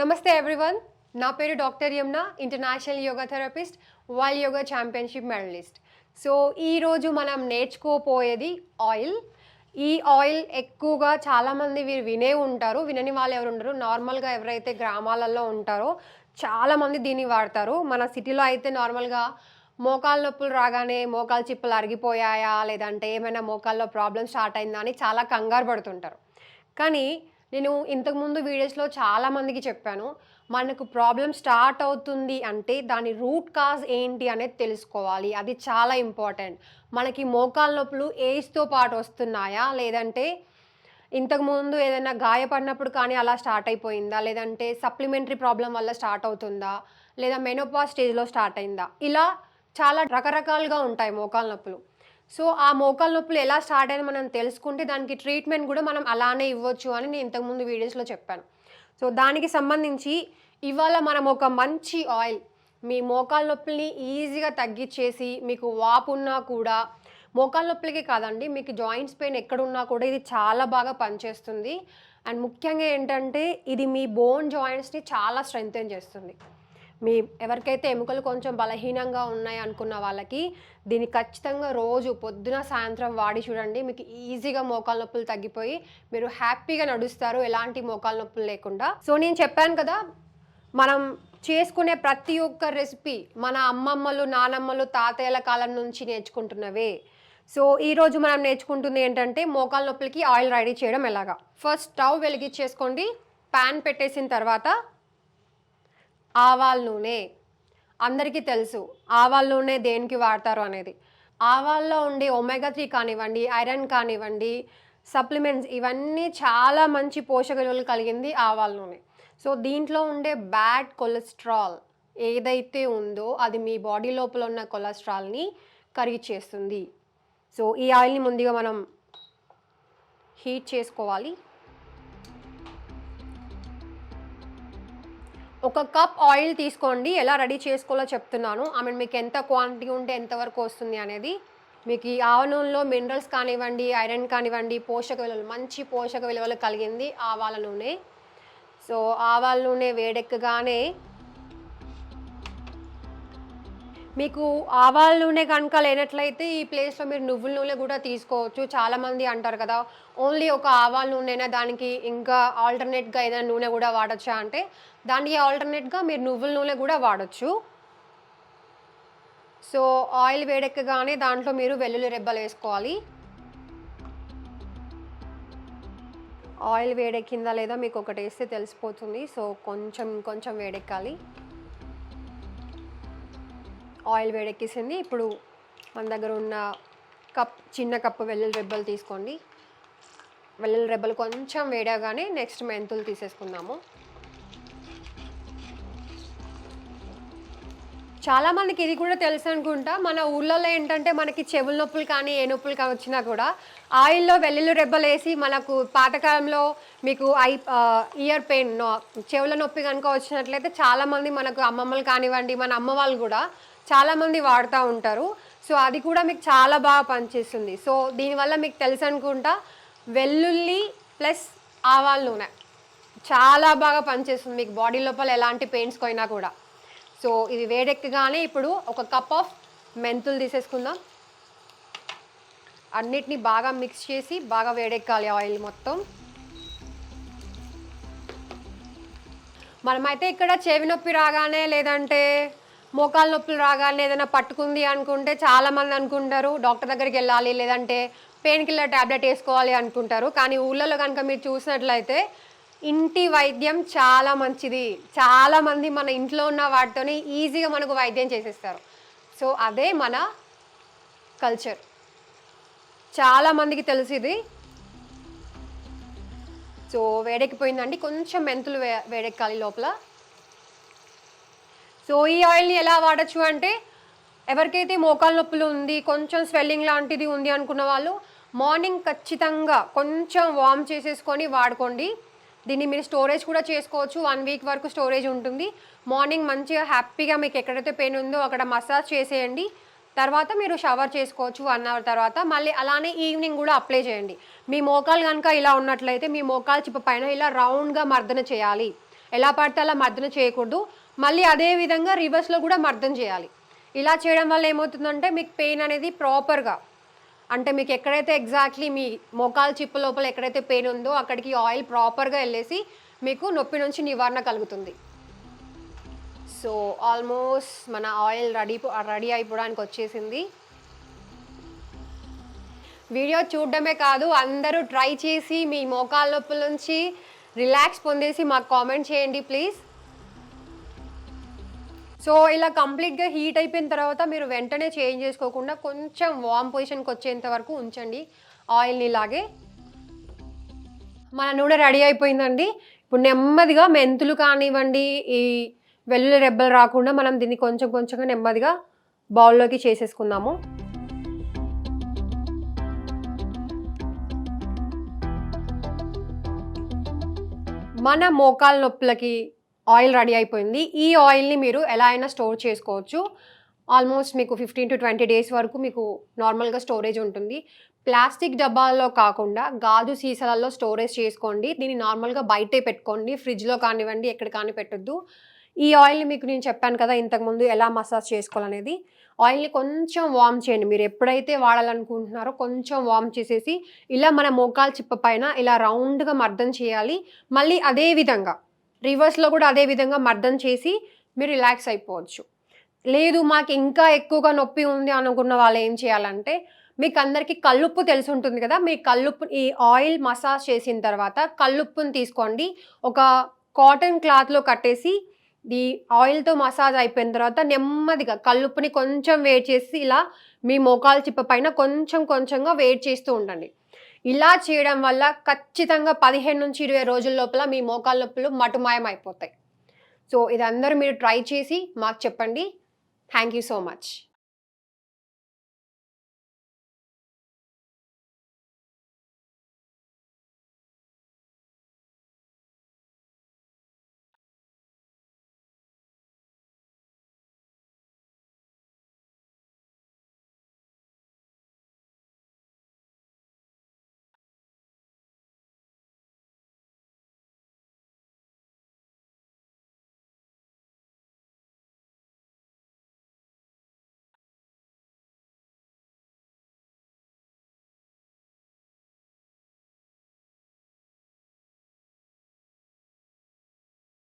నమస్తే ఎవ్రీవన్. నా పేరు doctor Yamuna, international yoga therapist, world yoga championship medallist. So ఈరోజు మనం నేర్చుకోపోయేది ఆయిల్. ఈ ఆయిల్ ఎక్కువగా చాలామంది వినే ఉంటారు, వినని వాళ్ళు ఎవరు ఉండరు. నార్మల్గా ఎవరైతే గ్రామాలలో ఉంటారో చాలామంది దీన్ని వాడతారు. మన సిటీలో అయితే నార్మల్గా మోకాళ్ళ నొప్పులు రాగానే మోకాలు చిప్పలు అరిగిపోయాయా, లేదంటే ఏమైనా మోకాల్లో ప్రాబ్లం స్టార్ట్ అయిందా అని చాలా కంగారు పడుతుంటారు. కానీ నేను ఇంతకుముందు వీడియోస్లో చాలామందికి చెప్పాను, మనకు ప్రాబ్లం స్టార్ట్ అవుతుంది అంటే దాని రూట్ కాజ్ ఏంటి అనేది తెలుసుకోవాలి. అది చాలా ఇంపార్టెంట్. మనకి మోకాళ్ళ నొప్పులు ఏజ్తో పాటు వస్తున్నాయా, లేదంటే ఇంతకుముందు ఏదైనా గాయపడినప్పుడు కానీ అలా స్టార్ట్ అయిపోయిందా, లేదంటే సప్లిమెంటరీ ప్రాబ్లం వల్ల స్టార్ట్ అవుతుందా, లేదా మెనోపాజ్ స్టేజ్లో స్టార్ట్ అయిందా, ఇలా చాలా రకరకాలుగా ఉంటాయి మోకాళ్ళ నొప్పులు. సో ఆ మోకాళ్ళ నొప్పులు ఎలా స్టార్ట్ అయినా మనం తెలుసుకుంటే దానికి ట్రీట్మెంట్ కూడా మనం అలానే ఇవ్వచ్చు అని నేను ఇంతకుముందు వీడియోస్లో చెప్పాను. సో దానికి సంబంధించి ఇవాళ మనం ఒక మంచి ఆయిల్ మీ మోకాళ్ళ నొప్పుల్ని ఈజీగా తగ్గించేసి, మీకు వాపు ఉన్నా కూడా, మోకాళ్ళ నొప్పులకి కాదండి, మీకు జాయింట్స్ పెయిన్ ఎక్కడున్నా కూడా ఇది చాలా బాగా పనిచేస్తుంది. అండ్ ముఖ్యంగా ఏంటంటే ఇది మీ బోన్ జాయింట్స్ని చాలా స్ట్రెంగ్తెన్ చేస్తుంది. మీ ఎవరికైతే ఎముకలు కొంచెం బలహీనంగా ఉన్నాయి అనుకున్న వాళ్ళకి దీన్ని ఖచ్చితంగా రోజు పొద్దున సాయంత్రం వాడి చూడండి. మీకు ఈజీగా మోకాళ్ళ నొప్పులు తగ్గిపోయి మీరు హ్యాపీగా నడుస్తారు, ఎలాంటి మోకాళ్ళ నొప్పులు లేకుండా. సో నేను చెప్పాను కదా, మనం చేసుకునే ప్రతి ఒక్క రెసిపీ మన అమ్మమ్మలు, నానమ్మలు, తాతయ్యల కాలం నుంచి నేర్చుకుంటున్నవే. సో ఈరోజు మనం నేర్చుకుంటుంది ఏంటంటే మోకాళ్ళ నొప్పులకి ఆయిల్ రెడీ చేయడం ఎలాగా. First stove వెలిగించేసుకోండి. ప్యాన్ పెట్టేసిన తర్వాత ఆవాల నూనె. అందరికీ తెలుసు ఆవాల నూనె దేనికి వాడతారు అనేది. ఆవాల్లో ఉండే ఒమేగా 3 కానివ్వండి, ఐరన్ కానివ్వండి, సప్లిమెంట్స్, ఇవన్నీ చాలా మంచి పోషక విలువలు కలిగింది ఆవాల నూనె. సో దీంట్లో ఉండే బ్యాడ్ కొలెస్ట్రాల్ ఏదైతే ఉందో అది మీ బాడీ లోపల ఉన్న కొలెస్ట్రాల్ని కరిగిచేస్తుంది. సో ఈ ఆయిల్ని ముందుగా మనం హీట్ చేసుకోవాలి. ఒక కప్ ఆయిల్ తీసుకోండి. ఎలా రెడీ చేసుకోవాలో చెప్తున్నాను. మీకు ఎంత క్వాంటిటీ ఉంటే ఎంతవరకు వస్తుంది అనేది. మీకు ఈ ఆవ నూనెలో మినరల్స్ కానివ్వండి, ఐరన్ కానివ్వండి, పోషక విలువలు, మంచి పోషక విలువలు కలిగింది ఆవాల నూనె. సో ఆవాల నూనె వేడెక్కగానే మీకు ఆవాల నూనె కనుక లేనట్లయితే ఈ ప్లేస్లో మీరు నువ్వుల నూనె కూడా తీసుకోవచ్చు. చాలామంది అంటారు కదా, ఓన్లీ ఒక ఆవాల నూనెనా, దానికి ఇంకా ఆల్టర్నేట్గా ఏదైనా నూనె కూడా వాడచ్చా అంటే, దానికి ఆల్టర్నేట్గా మీరు నువ్వుల నూనె కూడా వాడచ్చు. సో ఆయిల్ వేడెక్కగానే దాంట్లో మీరు వెల్లుల్లి రెబ్బలు వేసుకోవాలి. ఆయిల్ వేడెక్కిందా లేదా మీకు ఒకటి వేస్తే తెలిసిపోతుంది. సో కొంచెం వేడెక్కాలి. ఆయిల్ వేడెక్కేసింది. ఇప్పుడు మన దగ్గర ఉన్న చిన్న కప్పు వెల్లుల్లి రెబ్బలు తీసుకోండి. వెల్లుల్లి రెబ్బలు కొంచెం వేడగానే నెక్స్ట్ మెంతులు తీసేసుకుందాము. చాలామందికి ఇది కూడా తెలుసు అనుకుంటా, మన ఊళ్ళలో ఏంటంటే మనకి చెవుల నొప్పులు కానీ ఏ నొప్పులు కానీ వచ్చినా కూడా ఆయిల్లో వెల్లుల్లి రెబ్బలు వేసి, మనకు పాతకాలంలో మీకు ఇయర్ పెయిన్, చెవుల నొప్పి కనుక వచ్చినట్లయితే చాలామంది మనకు అమ్మమ్మలు కానివ్వండి, మన అమ్మ వాళ్ళు కూడా చాలామంది వాడుతూ ఉంటారు. సో అది కూడా మీకు చాలా బాగా పనిచేస్తుంది. సో దీనివల్ల మీకు తెలుసు అనుకుంటా, వెల్లుల్లి ప్లస్ ఆవాల నూనె చాలా బాగా పనిచేస్తుంది మీకు బాడీ లోపల ఎలాంటి పెయిన్స్ పోయినా కూడా. సో ఇది వేడెక్కగానే ఇప్పుడు ఒక కప్ ఆఫ్ మెంతులు తీసేసుకుందాం. అన్నిటినీ బాగా మిక్స్ చేసి బాగా వేడెక్కాలి ఆయిల్ మొత్తం. మనమైతే ఇక్కడ చెవి నొప్పి రాగానే, లేదంటే మోకాళ్ళ నొప్పులు రాగానే ఏదైనా పట్టుకుంది అనుకుంటే చాలామంది అనుకుంటారు డాక్టర్ దగ్గరికి వెళ్ళాలి, లేదంటే పెయిన్ కిల్లర్ ట్యాబ్లెట్ వేసుకోవాలి అనుకుంటారు. కానీ ఊళ్ళలో కనుక మీరు చూసినట్లయితే ఇంటి వైద్యం చాలా మంచిది. చాలామంది మన ఇంట్లో ఉన్న వాటితోనే ఈజీగా మనకు వైద్యం చేసేస్తారు. సో అదే మన కల్చర్. చాలామందికి తెలుసు ఇది. సో వేడెక్కిపోయిందండి. కొంచెం మెంతులు వేడెక్కాలి లోపల. సో ఈ ఆయిల్ని ఎలా వాడచ్చు అంటే, ఎవరికైతే మోకాళ్ళ నొప్పులు ఉంది, కొంచెం స్వెల్లింగ్ లాంటిది ఉంది అనుకున్న వాళ్ళు మార్నింగ్ ఖచ్చితంగా కొంచెం వార్మ్ చేసేసుకొని వాడుకోండి. దీన్ని మీరు స్టోరేజ్ కూడా చేసుకోవచ్చు. 1 వీక్ వరకు స్టోరేజ్ ఉంటుంది. మార్నింగ్ మంచిగా హ్యాపీగా మీకు ఎక్కడైతే పెయిన్ ఉందో అక్కడ మసాజ్ చేసేయండి. తర్వాత మీరు షవర్ చేసుకోవచ్చు 1 అవర్ తర్వాత. మళ్ళీ అలానే ఈవినింగ్ కూడా అప్లై చేయండి. మీ మోకాలు కనుక ఇలా ఉన్నట్లయితే మీ మోకాలు చిప్ప పైన ఇలా రౌండ్గా మర్దన చేయాలి. ఎలా పడితే అలా మర్దన చేయకూడదు. మళ్ళీ అదే విధంగా రివర్స్లో కూడా మర్దన చేయాలి. ఇలా చేయడం వల్ల ఏమవుతుందంటే మీకు పెయిన్ అనేది ప్రాపర్గా, అంటే మీకు ఎక్కడైతే ఎగ్జాక్ట్లీ మీ మోకాలు చిప్పు లోపల ఎక్కడైతే పెయిన్ ఉందో అక్కడికి ఆయిల్ ప్రాపర్గా వెళ్ళేసి మీకు నొప్పి నుంచి నివారణ కలుగుతుంది. సో ఆల్మోస్ట్ మన ఆయిల్ రెడీ అయిపోవడానికి వచ్చేసింది. వీడియో చూడడమే కాదు, అందరూ ట్రై చేసి మీ మోకాళ్ళ నొప్పుల నుంచి రిలాక్స్ పొందేసి మాకు కామెంట్ చేయండి ప్లీజ్. సో ఇలా కంప్లీట్గా హీట్ అయిపోయిన తర్వాత మీరు వెంటనే చేంజ్ చేసుకోకుండా కొంచెం వార్మ్ పొజిషన్కి వచ్చేంత వరకు ఉంచండి ఆయిల్ని. ఇలాగే మన నూనె రెడీ అయిపోయిందండి. ఇప్పుడు నెమ్మదిగా మెంతులు కానివ్వండి, ఈ వెల్లుల్లి రెబ్బలు రాకుండా మనం దీన్ని కొంచెం కొంచెంగా నెమ్మదిగా బౌల్లోకి చేసేసుకుందాము. మన మోకాల నొప్పులకి ఆయిల్ రెడీ అయిపోయింది. ఈ ఆయిల్ని మీరు ఎలా అయినా స్టోర్ చేసుకోవచ్చు. ఆల్మోస్ట్ మీకు 15 to 20 days వరకు మీకు నార్మల్గా స్టోరేజ్ ఉంటుంది. ప్లాస్టిక్ డబ్బాల్లో కాకుండా గాజు సీసాలలో స్టోరేజ్ చేసుకోండి. దీన్ని నార్మల్గా బయటే పెట్టుకోండి, ఫ్రిడ్జ్లో కానివ్వండి, ఎక్కడ కానీ పెట్టొద్దు. ఈ ఆయిల్ని మీకు నేను చెప్పాను కదా ఇంతకుముందు ఎలా మసాజ్ చేసుకోవాలనేది. ఆయిల్ని కొంచెం వార్మ్ చేయండి. మీరు ఎప్పుడైతే వాడాలనుకుంటున్నారో కొంచెం వార్మ్ చేసేసి ఇలా మన మోకాలు చిప్ప పైన ఇలా రౌండ్గా మర్దన చేయాలి. మళ్ళీ అదే విధంగా రివర్స్లో కూడా అదే విధంగా మర్దన చేసి మీరు రిలాక్స్ అయిపోవచ్చు. లేదు మాకు ఇంకా ఎక్కువగా నొప్పి ఉంది అనుకున్న వాళ్ళు ఏం చేయాలంటే, మీకు అందరికీ కల్లుప్పు తెలిసి ఉంటుంది కదా, మీ కల్లుప్పు ఈ ఆయిల్ మసాజ్ చేసిన తర్వాత కల్లుప్పుని తీసుకోండి, ఒక కాటన్ క్లాత్లో కట్టేసి ఈ ఆయిల్తో మసాజ్ అయిపోయిన తర్వాత నెమ్మదిగా కల్లుప్పుని కొంచెం వేడి చేసి ఇలా మీ మోకాలు చిప్ప పైన కొంచెం కొంచెంగా వేడి చేస్తూ ఉండండి. ఇలా చేయడం వల్ల ఖచ్చితంగా 15 నుంచి 20 రోజుల లోపల మీ మోకాళ్ళ నొప్పులు మటుమాయం అయిపోతాయి. సో ఇదందరూ మీరు ట్రై చేసి మాకు చెప్పండి. Thank you so much.